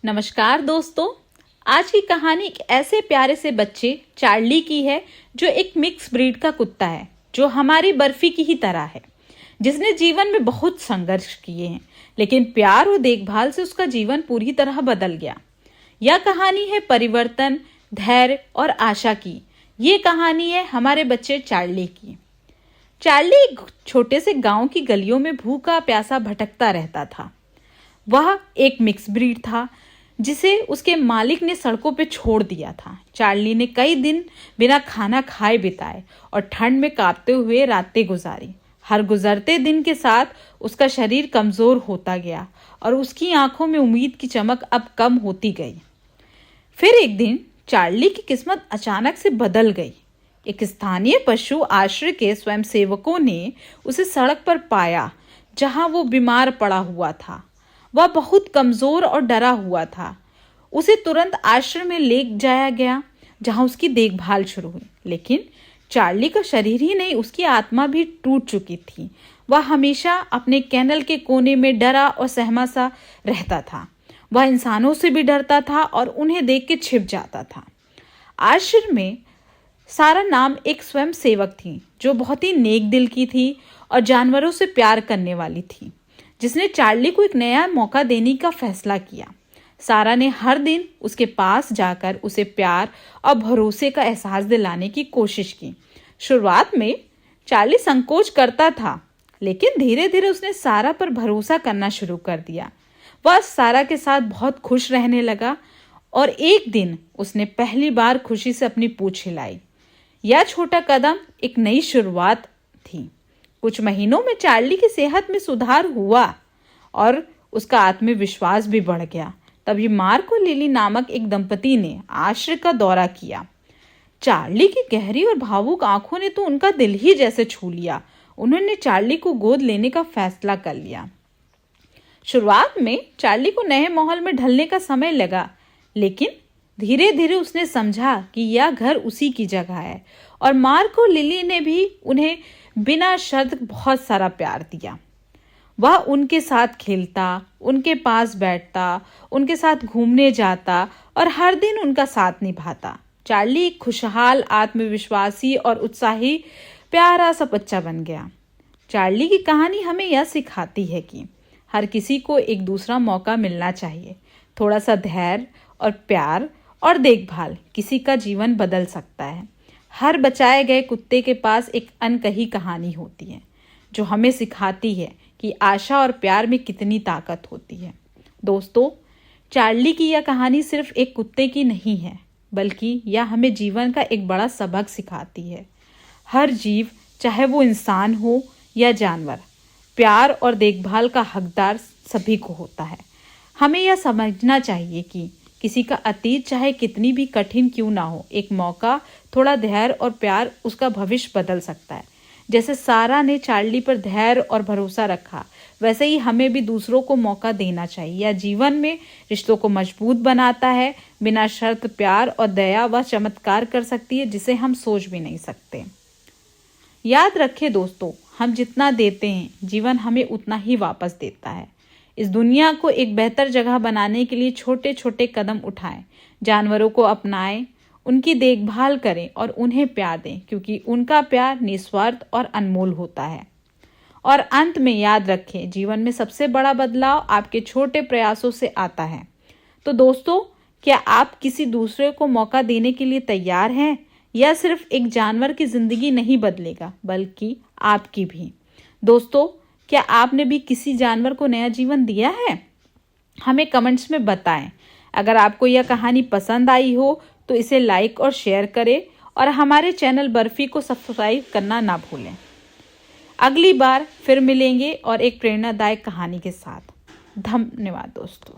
नमस्कार दोस्तों। आज की कहानी एक ऐसे प्यारे से बच्चे चार्ली की है जो एक मिक्स ब्रीड का कुत्ता है, जो हमारी बर्फी की ही तरह है, जिसने जीवन में बहुत संघर्ष किए हैं, लेकिन प्यार और देखभाल से उसका जीवन पूरी तरह बदल गया। यह कहानी है परिवर्तन, धैर्य और आशा की। ये कहानी है हमारे बच्चे चार्ली की। चार्ली एक छोटे से गांव की गलियों में भूखा प्यासा भटकता रहता था। वह एक मिक्स ब्रीड था जिसे उसके मालिक ने सड़कों पे छोड़ दिया था। चार्ली ने कई दिन बिना खाना खाए बिताए और ठंड में कांपते हुए रातें गुजारी। हर गुजरते दिन के साथ उसका शरीर कमजोर होता गया और उसकी आंखों में उम्मीद की चमक अब कम होती गई। फिर एक दिन चार्ली की किस्मत अचानक से बदल गई। एक स्थानीय पशु आश्रय के स्वयंसेवकों ने उसे सड़क पर पाया, जहां वो बीमार पड़ा हुआ था। वह बहुत कमजोर और डरा हुआ था। उसे तुरंत आश्रम में ले जाया गया, जहां उसकी देखभाल शुरू हुई। लेकिन चार्ली का शरीर ही नहीं, उसकी आत्मा भी टूट चुकी थी। वह हमेशा अपने कैनल के कोने में डरा और सहमा सा रहता था। वह इंसानों से भी डरता था और उन्हें देख के छिप जाता था। आश्रम में सारा नाम एक स्वयं सेवक थी, जो बहुत ही नेक दिल की थी और जानवरों से प्यार करने वाली थी, जिसने चार्ली को एक नया मौका देने का फैसला किया। सारा ने हर दिन उसके पास जाकर उसे प्यार और भरोसे का एहसास दिलाने की कोशिश की। शुरुआत में चार्ली संकोच करता था, लेकिन धीरे धीरे उसने सारा पर भरोसा करना शुरू कर दिया। वह सारा के साथ बहुत खुश रहने लगा और एक दिन उसने पहली बार खुशी से अपनी पूंछ हिलाई। यह छोटा कदम एक नई शुरुआत थी। कुछ महीनों में चार्ली की सेहत में सुधार हुआ और उसका आत्मविश्वास भी बढ़ गया। तभी मार्क और लिली नामक एक दंपति ने आश्रय का दौरा किया। चार्ली की गहरी और भावुक आंखों ने तो उनका दिल ही जैसे छू लिया। उन्होंने चार्ली को गोद लेने का फैसला कर लिया। शुरुआत में चार्ली को नए माहौल में ढलने का समय लगा, लेकिन धीरे धीरे उसने समझा कि यह घर उसी की जगह है और मार्क और लिली ने भी उन्हें बिना शर्त बहुत सारा प्यार दिया। वह उनके साथ खेलता, उनके पास बैठता, उनके साथ घूमने जाता और हर दिन उनका साथ निभाता। चार्ली एक खुशहाल, आत्मविश्वासी और उत्साही प्यारा सा बच्चा बन गया। चार्ली की कहानी हमें यह सिखाती है कि हर किसी को एक दूसरा मौका मिलना चाहिए। थोड़ा सा धैर्य और प्यार और देखभाल किसी का जीवन बदल सकता है। हर बचाए गए कुत्ते के पास एक अनकही कहानी होती है, जो हमें सिखाती है कि आशा और प्यार में कितनी ताकत होती है। दोस्तों, चार्ली की यह कहानी सिर्फ एक कुत्ते की नहीं है, बल्कि यह हमें जीवन का एक बड़ा सबक सिखाती है। हर जीव, चाहे वो इंसान हो या जानवर, प्यार और देखभाल का हकदार सभी को होता है। हमें यह समझना चाहिए कि किसी का अतीत चाहे कितनी भी कठिन क्यों ना हो, एक मौका, थोड़ा धैर्य और प्यार उसका भविष्य बदल सकता है। जैसे सारा ने चार्ली पर धैर्य और भरोसा रखा, वैसे ही हमें भी दूसरों को मौका देना चाहिए। यह जीवन में रिश्तों को मजबूत बनाता है। बिना शर्त प्यार और दया वह चमत्कार कर सकती है जिसे हम सोच भी नहीं सकते। याद रखें दोस्तों, हम जितना देते हैं, जीवन हमें उतना ही वापस देता है। इस दुनिया को एक बेहतर जगह बनाने के लिए छोटे छोटे कदम उठाएं, जानवरों को अपनाएं, उनकी देखभाल करें और उन्हें प्यार दें, क्योंकि उनका प्यार निस्वार्थ और अनमोल होता है। और अंत में याद रखें, जीवन में सबसे बड़ा बदलाव आपके छोटे प्रयासों से आता है। तो दोस्तों, क्या आप किसी दूसरे को मौका देने के लिए तैयार हैं? यह सिर्फ एक जानवर की जिंदगी नहीं बदलेगा, बल्कि आपकी भी। दोस्तों, क्या आपने भी किसी जानवर को नया जीवन दिया है? हमें कमेंट्स में बताएं। अगर आपको यह कहानी पसंद आई हो तो इसे लाइक और शेयर करें और हमारे चैनल बर्फी को सब्सक्राइब करना ना भूलें। अगली बार फिर मिलेंगे और एक प्रेरणादायक कहानी के साथ। धन्यवाद दोस्तों।